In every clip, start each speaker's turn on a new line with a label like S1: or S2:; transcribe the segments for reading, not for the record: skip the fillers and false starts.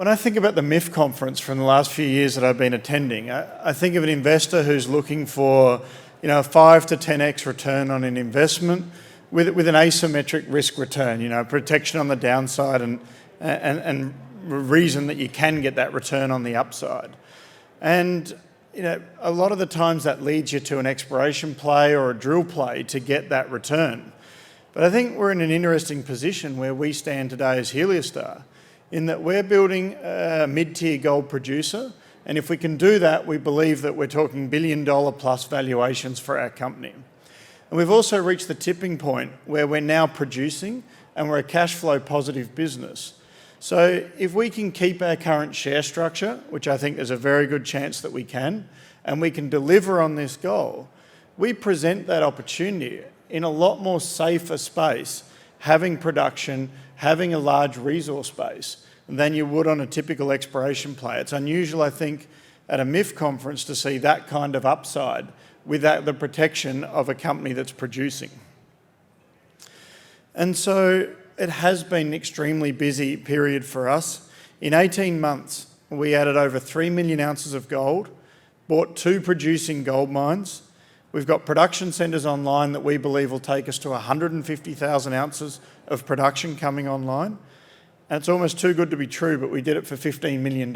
S1: When I think about the MIF conference from the last few years that I've been attending, I think of an investor who's looking for a 5 to 10x return on an investment with an asymmetric risk return, protection on the downside and reason that you can get that return on the upside. And a lot of the times that leads you to an exploration play or a drill play to get that return. But I think we're in an interesting position where we stand today as Heliostar, in that we're building a mid-tier gold producer, and if we can do that, we believe that we're talking billion-dollar plus valuations for our company. And we've also reached the tipping point where we're now producing and we're a cash flow positive business. So if we can keep our current share structure, which I think there's a very good chance that we can, and we can deliver on this goal, we present that opportunity in a lot more safer space, having production, having a large resource base than you would on a typical exploration play. It's unusual, I think, at a MIF conference to see that kind of upside without the protection of a company that's producing. And so it has been an extremely busy period for us. In 18 months, we added over 3 million ounces of gold, bought 2 producing gold mines. We've got production centres online that we believe will take us to 150,000 ounces of production coming online. And it's almost too good to be true, but we did it for $15 million.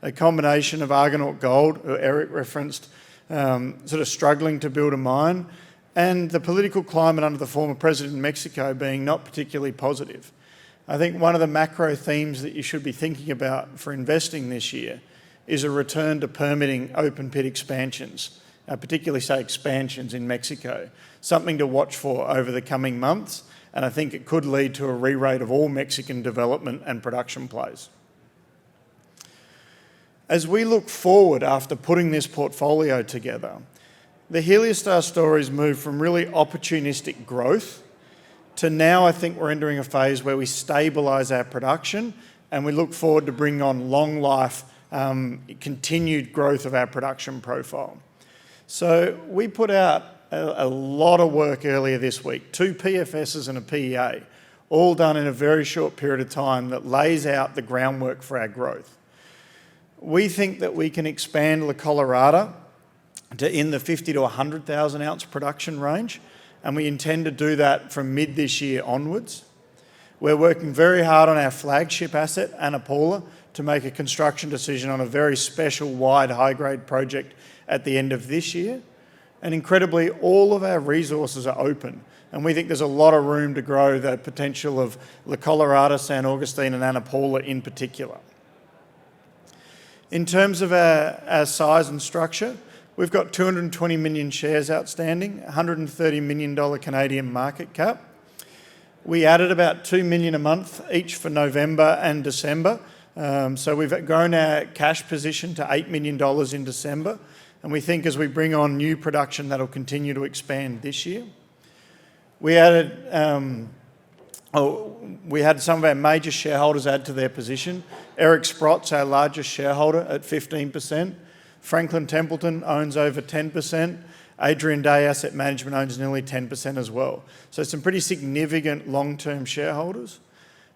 S1: A combination of Argonaut Gold, who Eric referenced, sort of struggling to build a mine, and the political climate under the former president in Mexico being not particularly positive. I think one of the macro themes that you should be thinking about for investing this year is a return to permitting open pit expansions. Particularly say expansions in Mexico, something to watch for over the coming months, and I think it could lead to a re-rate of all Mexican development and production plays. As we look forward after putting this portfolio together, the Heliostar story's moved from really opportunistic growth to now I think we're entering a phase where we stabilise our production and we look forward to bringing on long life, continued growth of our production profile. So we put out a lot of work earlier this week, 2 PFSs and a PEA, all done in a very short period of time that lays out the groundwork for our growth. We think that we can expand La Colorada to in the 50 to 100,000 ounce production range, and we intend to do that from mid this year onwards. We're working very hard on our flagship asset, Ana Paula, to make a construction decision on a very special wide high-grade project at the end of this year. And incredibly, all of our resources are open, and we think there's a lot of room to grow the potential of La Colorada, San Agustin and Ana Paula in particular. In terms of our size and structure, we've got 220 million shares outstanding, $130 million Canadian market cap. We added about 2 million a month each for November and December. So we've grown our cash position to $8 million in December. And we think as we bring on new production, that'll continue to expand this year. We had some of our major shareholders add to their position. Eric Sprott's our largest shareholder at 15%. Franklin Templeton owns over 10%. Adrian Day Asset Management owns nearly 10% as well. So some pretty significant long-term shareholders.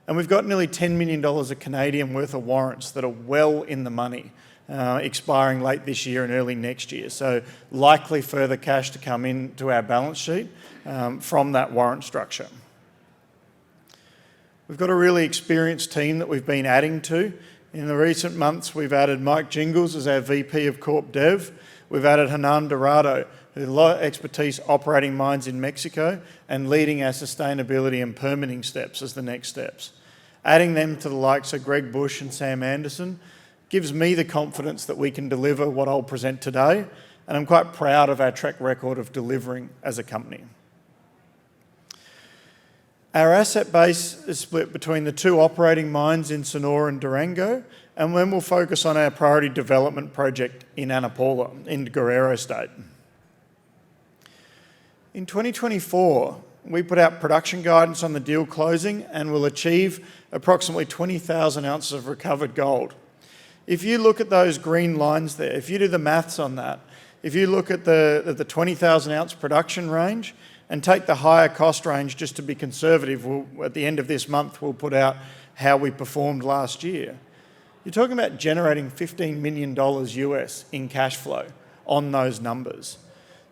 S1: And we've got nearly $10 million of Canadian worth of warrants that are well in the money, expiring late this year and early next year. So likely further cash to come into our balance sheet from that warrant structure. We've got a really experienced team that we've been adding to. In the recent months, we've added Mike Jingles as our VP of Corp Dev. We've added Hernan Dorado, who has a lot of expertise operating mines in Mexico and leading our sustainability and permitting steps as the next steps. Adding them to the likes of Greg Bush and Sam Anderson gives me the confidence that we can deliver what I'll present today, and I'm quite proud of our track record of delivering as a company. Our asset base is split between the 2 operating mines in Sonora and Durango, and then we'll focus on our priority development project in Ana Paula, in Guerrero State. In 2024, we put out production guidance on the deal closing and will achieve approximately 20,000 ounces of recovered gold. If you look at those green lines there, if you do the maths on that, if you look at the 20,000 ounce production range and take the higher cost range just to be conservative, at the end of this month we'll put out how we performed last year. you're talking about generating $15 million US in cash flow on those numbers.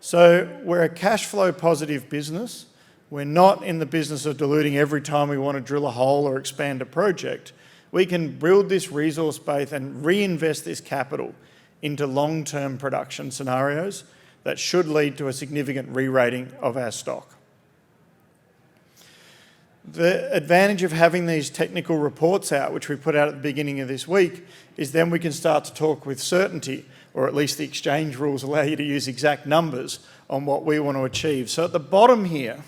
S1: So we're a cash flow positive business. We're not in the business of diluting every time we want to drill a hole or expand a project. We can build this resource base and reinvest this capital into long-term production scenarios that should lead to a significant re-rating of our stock. The advantage of having these technical reports out, which we put out at the beginning of this week, is then we can start to talk with certainty, or at least the exchange rules allow you to use exact numbers on what we want to achieve. So at the bottom here,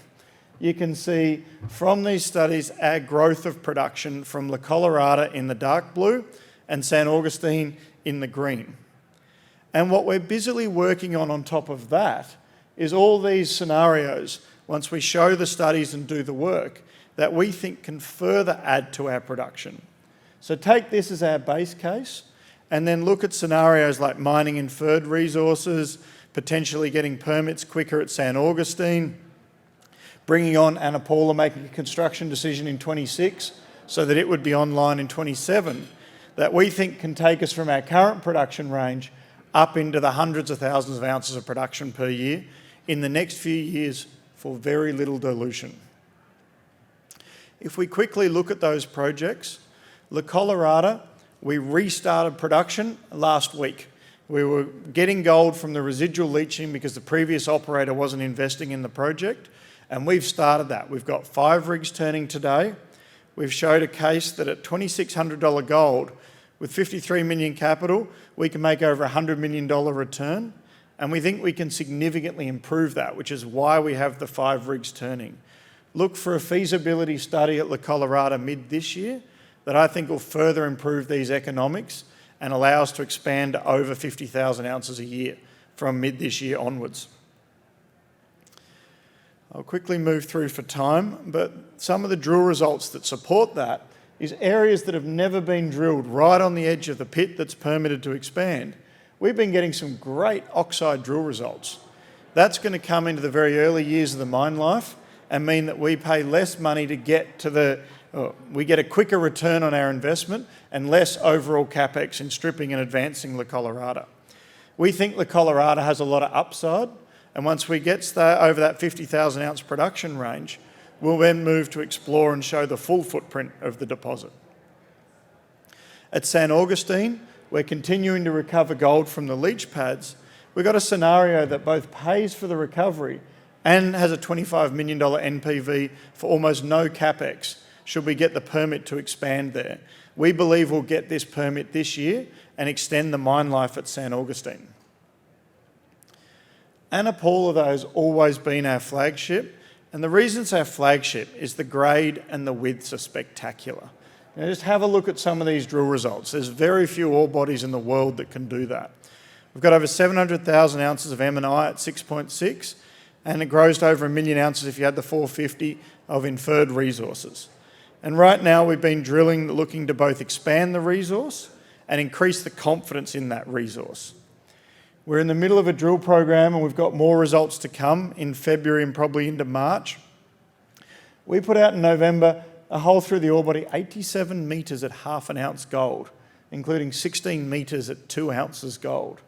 S1: you can see from these studies our growth of production from La Colorada in the dark blue and San Agustin in the green. And what we're busily working on top of that is all these scenarios, once we show the studies and do the work, that we think can further add to our production. So take this as our base case and then look at scenarios like mining inferred resources, potentially getting permits quicker at San Agustin, bringing on Ana Paula, making a construction decision in 26 so that it would be online in 27, that we think can take us from our current production range up into the hundreds of thousands of ounces of production per year in the next few years for very little dilution. If we quickly look at those projects, La Colorada, we restarted production last week. We were getting gold from the residual leaching because the previous operator wasn't investing in the project, and we've started that. We've got 5 rigs turning today. We've showed a case that at $2,600 gold, with 53 million capital, we can make over $100 million return, and we think we can significantly improve that, which is why we have the 5 rigs turning. Look for a feasibility study at La Colorada mid this year that I think will further improve these economics and allow us to expand to over 50,000 ounces a year from mid this year onwards. I'll quickly move through for time, but some of the drill results that support that is areas that have never been drilled right on the edge of the pit that's permitted to expand. We've been getting some great oxide drill results. That's going to come into the very early years of the mine life and mean that we pay less money to get to we get a quicker return on our investment and less overall capex in stripping and advancing La Colorada. We think La Colorada has a lot of upside, and once we get over that 50,000 ounce production range, we'll then move to explore and show the full footprint of the deposit. At San Agustin, we're continuing to recover gold from the leach pads. We've got a scenario that both pays for the recovery and has a $25 million NPV for almost no capex should we get the permit to expand there. We believe we'll get this permit this year and extend the mine life at San Agustin. Ana Paula, though, has always been our flagship, and the reason it's our flagship is the grade and the widths are spectacular. Now, just have a look at some of these drill results. There's very few ore bodies in the world that can do that. We've got over 700,000 ounces of M&I at 6.6, and it grows to over 1 million ounces if you add the 450 of inferred resources. And right now we've been drilling, looking to both expand the resource and increase the confidence in that resource. We're in the middle of a drill program and we've got more results to come in February and probably into March. We put out in November a hole through the ore body, 87 metres at half an ounce gold, including 16 metres at 2 ounces gold.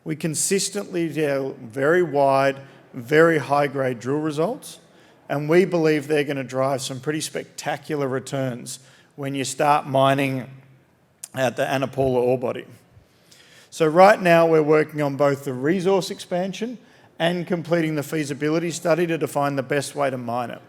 S1: We consistently drill very wide, very high-grade drill results, and we believe they're going to drive some pretty spectacular returns when you start mining at the Ana Paula ore body. So right now we're working on both the resource expansion and completing the feasibility study to define the best way to mine it.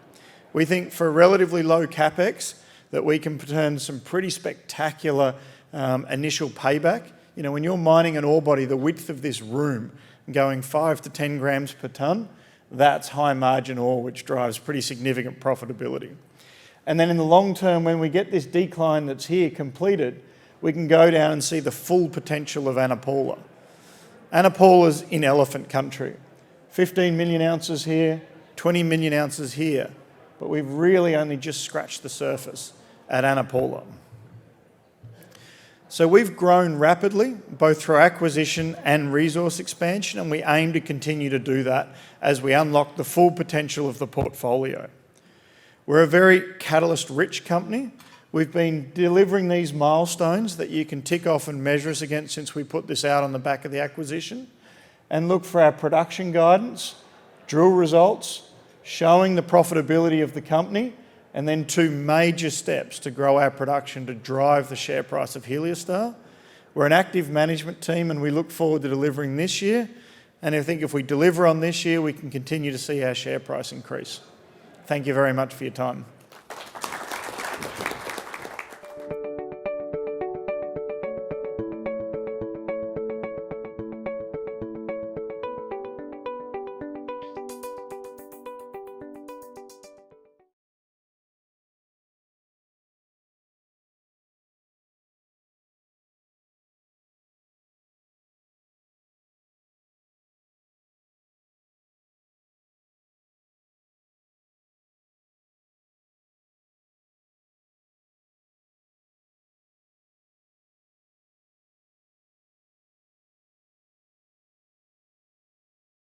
S1: We think for relatively low capex that we can turn some pretty spectacular initial payback. You know, when you're mining an ore body the width of this room, going 5 to 10 grams per tonne, that's high margin ore, which drives pretty significant profitability. And then in the long term, when we get this decline that's here completed, we can go down and see the full potential of Ana Paula. Ana Paula's in elephant country. 15 million ounces here, 20 million ounces here, but we've really only just scratched the surface at Ana Paula. So we've grown rapidly, both through acquisition and resource expansion, and we aim to continue to do that as we unlock the full potential of the portfolio. We're a very catalyst-rich company. We've been delivering these milestones that you can tick off and measure us against since we put this out on the back of the acquisition. And look for our production guidance, drill results, showing the profitability of the company, and then 2 major steps to grow our production to drive the share price of Heliostar. We're an active management team and we look forward to delivering this year. And I think if we deliver on this year, we can continue to see our share price increase. Thank you very much for your time.